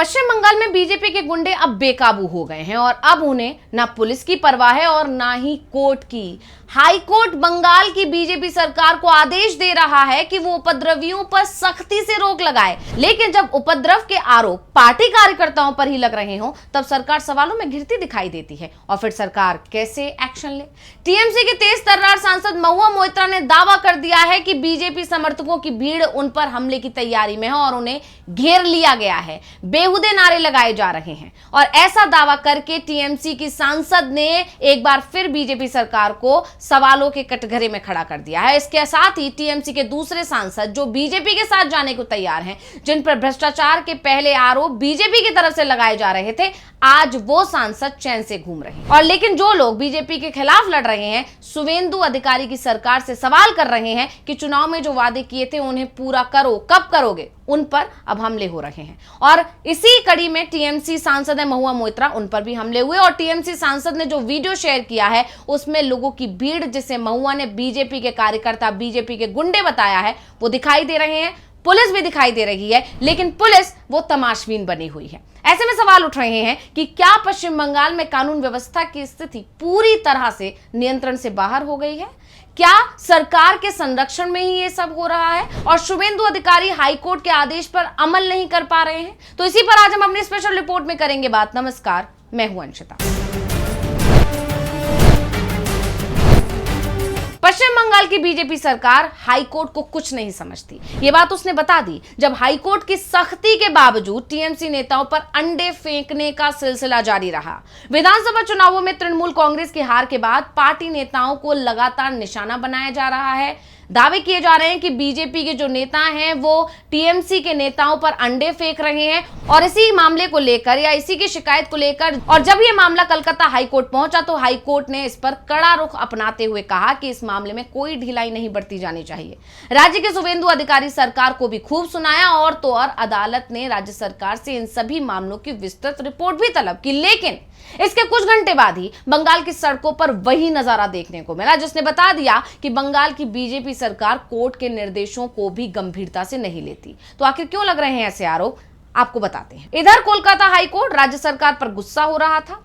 पश्चिम बंगाल में बीजेपी के गुंडे अब बेकाबू हो गए हैं और अब उन्हें ना पुलिस की परवाह है और ना ही कोर्ट की। हाई कोर्ट बंगाल की बीजेपी सरकार को आदेश दे रहा है कि वो उपद्रवियों पर सख्ती से रोक लगाए, लेकिन जब उपद्रव के आरोप पार्टी कार्यकर्ताओं पर ही लग रहे हों तब सरकार सवालों में घिरती दिखाई देती है। और फिर सरकार कैसे एक्शन ले? टीएमसी के तेज तर्रार सांसद महुआ मोइत्रा ने दावा कर दिया है कि बीजेपी समर्थकों की भीड़ उन पर हमले की तैयारी में है और उन्हें घेर लिया गया है। बेहुदे नारे लगाए जा रहे हैं और ऐसा दावा करके टीएमसी की सांसद ने एक बार फिर बीजेपी सरकार को सवालों के कटघरे में खड़ा कर दिया है। इसके साथ ही टीएमसी के दूसरे सांसद जो बीजेपी के साथ जाने को तैयार हैं, जिन पर भ्रष्टाचार के पहले आरोप बीजेपी की तरफ से लगाए जा रहे थे, आज वो सांसद चैन से घूम रहे हैं। और लेकिन जो लोग बीजेपी के खिलाफ लड़ रहे हैं, शुवेंदु अधिकारी की सरकार से सवाल कर रहे हैं कि चुनाव में जो वादे किए थे उन्हें पूरा करो, कब करोगे, उन पर अब हमले हो रहे हैं। और इसी कड़ी में टीएमसी सांसद है महुआ मोइत्रा, उन पर भी हमले हुए और टीएमसी सांसद ने जो वीडियो शेयर किया है उसमें लोगों की भीड़, जिसे महुआ ने बीजेपी के कार्यकर्ता, बीजेपी के गुंडे बताया है, वो दिखाई दे रहे हैं। पुलिस भी दिखाई दे रही है, लेकिन पुलिस वो तमाशबीन बनी हुई है। ऐसे में सवाल उठ रहे हैं कि क्या पश्चिम बंगाल में कानून व्यवस्था की स्थिति पूरी तरह से नियंत्रण से बाहर हो गई है? क्या सरकार के संरक्षण में ही ये सब हो रहा है और शुवेंदु अधिकारी हाईकोर्ट के आदेश पर अमल नहीं कर पा रहे हैं? तो इसी पर आज हम अपनी स्पेशल रिपोर्ट में करेंगे बात। नमस्कार, मैं हूं अंशिता। पश्चिम बंगाल की बीजेपी सरकार हाईकोर्ट को कुछ नहीं समझती, ये बात उसने बता दी जब हाईकोर्ट की सख्ती के बावजूद टीएमसी नेताओं पर अंडे फेंकने का सिलसिला जारी रहा। विधानसभा चुनावों में तृणमूल कांग्रेस की हार के बाद पार्टी नेताओं को लगातार निशाना बनाया जा रहा है। दावे किए जा रहे हैं कि बीजेपी के जो नेता हैं वो टीएमसी के नेताओं पर अंडे फेंक रहे हैं और इसी मामले को लेकर या इसी की शिकायत को लेकर, और जब ये मामला कलकत्ता हाईकोर्ट पहुंचा तो हाईकोर्ट ने इस पर कड़ा रुख अपनाते हुए कहा कि इस मामले में कोई ढिलाई नहीं बरती जानी चाहिए। राज्य के शुवेंदु अधिकारी सरकार को भी खूब सुनाया और तो और अदालत ने राज्य सरकार से इन सभी मामलों की विस्तृत रिपोर्ट भी तलब की, लेकिन इसके कुछ घंटे बाद ही बंगाल की सड़कों पर वही नजारा देखने को मिला जिसने बता दिया कि बंगाल की बीजेपी सरकार कोर्ट के निर्देशों को भी गंभीरता से नहीं लेती। तो आखिर क्यों लग रहे हैं ऐसे आरोप, आपको बताते हैं। इधर कोलकाता हाईकोर्ट राज्य सरकार पर गुस्सा हो रहा था,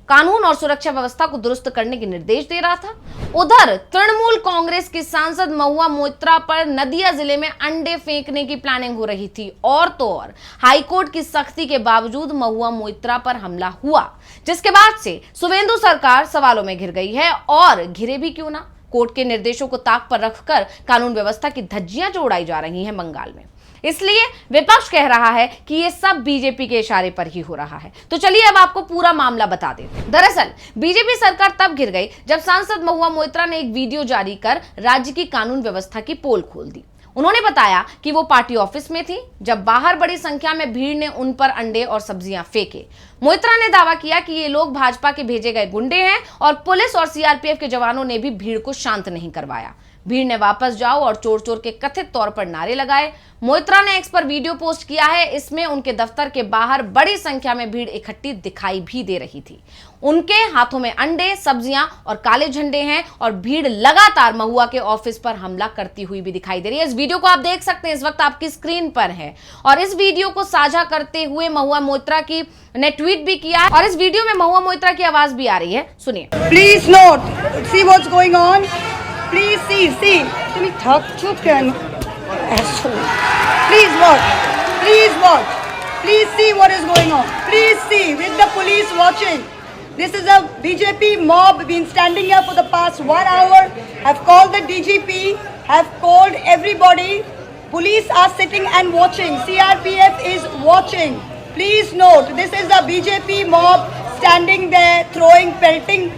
कानून और सुरक्षा व्यवस्था को दुरुस्त करने के निर्देश दे रहा था। उधर तृणमूल कांग्रेस की सांसद महुआ मोइत्रा पर नदिया जिले में अंडे फेंकने की प्लानिंग हो रही थी और तो और हाईकोर्ट की सख्ती के बावजूद महुआ मोइत्रा पर हमला हुआ, जिसके बाद से शुवेंदु सरकार सवालों में घिर गई है। और घिरे भी क्यों ना, कोर्ट के निर्देशों को ताक पर रखकर कानून व्यवस्था की धज्जियां जो उड़ाई जा रही हैं बंगाल में, इसलिए विपक्ष कह रहा है कि ये सब बीजेपी के इशारे पर ही हो रहा है। तो चलिए अब आपको पूरा मामला बता देते हैं। दरअसल बीजेपी सरकार तब घिर गई जब सांसद महुआ मोइत्रा ने एक वीडियो जारी कर राज्य की कानून व्यवस्था की पोल खोल दी। उन्होंने बताया कि वो पार्टी ऑफिस में थी जब बाहर बड़ी संख्या में भीड़ ने उन पर अंडे और सब्जियां फेंके। मोइत्रा ने दावा किया कि ये लोग भाजपा के भेजे गए गुंडे हैं और पुलिस और सीआरपीएफ के जवानों ने भी भीड़ को शांत नहीं करवाया। भीड़ ने वापस जाओ और चोर चोर के कथित तौर पर नारे लगाए। मोइत्रा ने एक्स पर वीडियो पोस्ट किया है, इसमें उनके दफ्तर के बाहर बड़ी संख्या में भीड़ इकट्ठी दिखाई भी दे रही थी। उनके हाथों में अंडे, सब्जियां और काले झंडे हैं और भीड़ लगातार महुआ के ऑफिस पर हमला करती हुई भी दिखाई दे रही है। इस वीडियो को आप देख सकते हैं, इस वक्त आपकी स्क्रीन पर है। और इस वीडियो को साझा करते हुए महुआ मोइत्रा की ने ट्वीट भी किया है और इस वीडियो में महुआ मोइत्रा की आवाज भी आ रही है, सुनिए। Please note, see what's going on, please see তুমি চুপ কেন? Please watch, please see what is going on, please see with the police watching. This is a BJP mob been standing here for the past 1 hour, have called the DGP, have called everybody. Police are sitting and watching, CRPF is watching. Please note, this is a BJP mob standing there throwing, pelting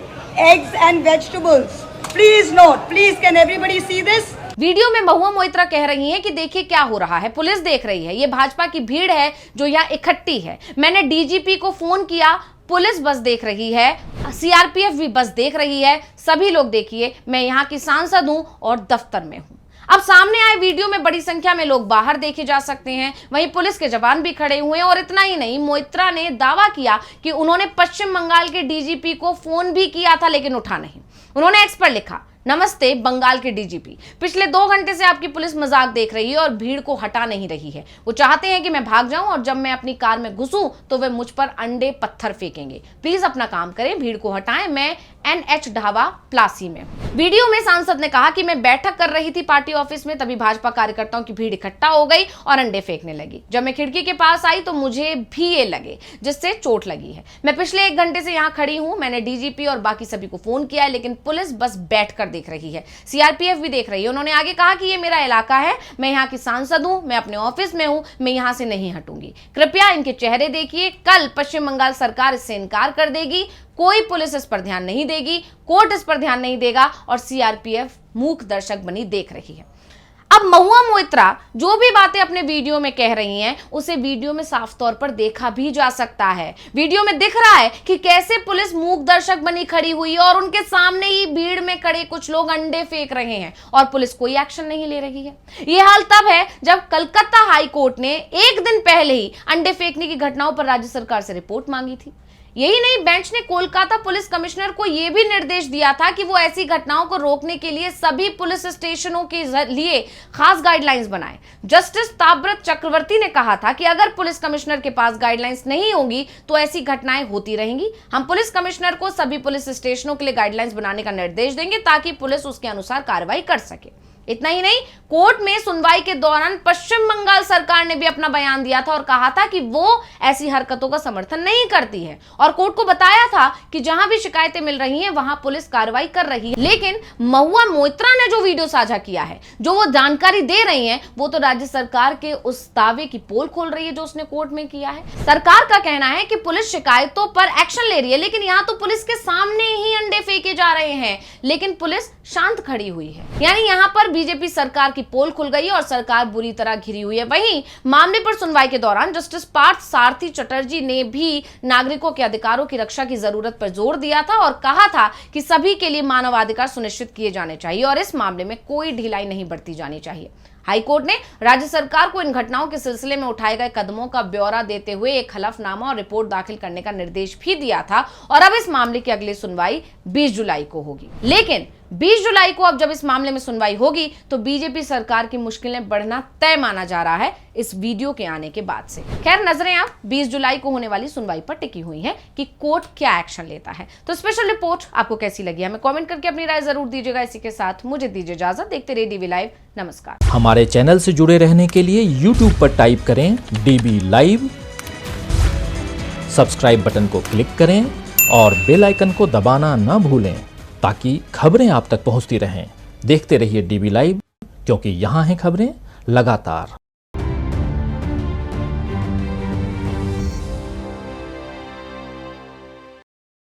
eggs and vegetables. Please note, please can everybody see this? Video में महुआ मोइत्रा कह रही हैं कि देखिए क्या हो रहा है, पुलिस देख रही है, ये भाजपा की भीड़ है जो यहाँ इकट्ठी है। मैंने डीजीपी को फोन किया, पुलिस बस देख रही है, सीआरपीएफ भी बस देख रही है, सभी लोग देखिए, मैं यहाँ की सांसद हूं और दफ्तर में हूं। अब सामने आए वीडियो में बड़ी संख्या में लोग बाहर देखे जा सकते हैं, वहीं पुलिस के जवान भी खड़े हुए हैं। और इतना ही नहीं, मोइत्रा ने दावा किया कि उन्होंने पश्चिम बंगाल के डीजीपी को फोन भी किया था लेकिन उठा नहीं। उन्होंने एक्स पर लिखा, नमस्ते बंगाल के डीजीपी, पिछले 2 घंटे से आपकी पुलिस मजाक देख रही है और भीड़ को हटा नहीं रही है। वो चाहते हैं कि मैं भाग जाऊं और जब मैं अपनी कार में घुसूं तो वे मुझ पर अंडे पत्थर फेंकेंगे। प्लीज अपना काम करें, भीड़ को हटाएं। मैं NH ढाबा प्लासी में। वीडियो में सांसद ने कहा कि मैं बैठक कर रही थी पार्टी ऑफिस में, तभी भाजपा कार्यकर्ताओं की भीड़ इकट्ठा हो गई और अंडे फेंकने लगी। जब मैं खिड़की के पास आई तो मुझे भी ये लगे, जिससे चोट लगी है। मैं पिछले 1 घंटे से यहाँ खड़ी हूँ। मैंने डीजीपी और बाकी सभी को फोन किया है, लेकिन पुलिस बस बैठकर देख रही है। CRPF भी देख रही है। उन्होंने आगे कहा कि ये मेरा इलाका है, मैं यहाँ की सांसद हूँ, मैं अपने ऑफिस में हूँ, मैं यहाँ से नहीं हटूंगी। कृपया इनके चेहरे देखिए। कल पश्चिम बंगाल सरकार इससे इनकार कर देगी, कोई पुलिस इस पर ध्यान नहीं देगी, कोर्ट इस पर ध्यान नहीं देगा और CRPF मूक दर्शक बनी देख रही है। अब महुआ मोइत्रा जो भी बातें अपने वीडियो में कह रही हैं, उसे वीडियो में साफ तौर पर देखा भी जा सकता है। वीडियो में दिख रहा है कि कैसे पुलिस मूक दर्शक बनी खड़ी हुई है और उनके सामने ही भीड़ में खड़े कुछ लोग अंडे फेंक रहे हैं और पुलिस कोई एक्शन नहीं ले रही है। यह हाल तब है जब कलकत्ता हाई कोर्ट ने 1 दिन पहले ही अंडे फेंकने की घटनाओं पर राज्य सरकार से रिपोर्ट मांगी थी। यही नहीं, बेंच ने कोलकाता पुलिस कमिश्नर को यह भी निर्देश दिया था कि वो ऐसी घटनाओं को रोकने के लिए सभी पुलिस स्टेशनों के लिए खास गाइडलाइंस बनाए। जस्टिस ताब्रत चक्रवर्ती ने कहा था कि अगर पुलिस कमिश्नर के पास गाइडलाइंस नहीं होंगी तो ऐसी घटनाएं होती रहेंगी। हम पुलिस कमिश्नर को सभी पुलिस स्टेशनों के लिए गाइडलाइंस बनाने का निर्देश देंगे ताकि पुलिस उसके अनुसार कार्रवाई कर सके। इतना ही नहीं, कोर्ट में सुनवाई के दौरान पश्चिम बंगाल सरकार ने भी अपना बयान दिया था और कहा था कि वो ऐसी हरकतों का समर्थन नहीं करती है और कोर्ट को बताया था कि जहां भी शिकायतें मिल रही हैं वहां पुलिस कार्रवाई कर रही है। लेकिन महुआ मोइत्रा ने जो वीडियो साझा किया है, जो वो जानकारी दे रही है, वो तो राज्य सरकार के उस दावे की पोल खोल रही है जो उसने कोर्ट में किया है। सरकार का कहना है कि पुलिस शिकायतों पर एक्शन ले रही है, लेकिन यहां तो पुलिस के सामने ही अंडे फेंके जा रहे हैं, लेकिन पुलिस शांत खड़ी हुई है। यानी यहां पर बीजेपी सरकार की पोल खुल गई और सरकार बुरी तरह घिरी हुई है। वहीं मामले पर सुनवाई के दौरान जस्टिस पार्थ सारथी चटर्जी ने भी नागरिकों के अधिकारों की रक्षा की जरूरत पर जोर दिया था और कहा था कि सभी के लिए मानवाधिकार सुनिश्चित किए जाने चाहिए और इस मामले में कोई ढिलाई नहीं बरती जानी चाहिए। हाईकोर्ट ने राज्य सरकार को इन घटनाओं के सिलसिले में उठाए गए कदमों का ब्यौरा देते हुए एक हलफनामा और रिपोर्ट दाखिल करने का निर्देश भी दिया था और अब इस मामले की अगली सुनवाई 20 जुलाई को होगी। लेकिन 20 जुलाई को अब जब इस मामले में सुनवाई होगी तो बीजेपी सरकार की मुश्किलें बढ़ना तय माना जा रहा है इस वीडियो के आने के बाद से। खैर, नजरें अब 20 जुलाई को होने वाली सुनवाई पर टिकी हुई हैं कि कोर्ट क्या एक्शन लेता है। तो स्पेशल रिपोर्ट आपको कैसी लगी, हमें कमेंट करके अपनी राय जरूर दीजिएगा। इसी के साथ मुझे दीजिए इजाजत। देखते रहिए DB लाइव। नमस्कार। हमारे चैनल से जुड़े रहने के लिए YouTube पर टाइप करें DB लाइव, सब्सक्राइब बटन को क्लिक करें और बेल आइकन को दबाना न भूलें ताकि खबरें आप तक पहुंचती रहें। देखते रहिए DB लाइव, क्योंकि यहाँ हैं खबरें लगातार।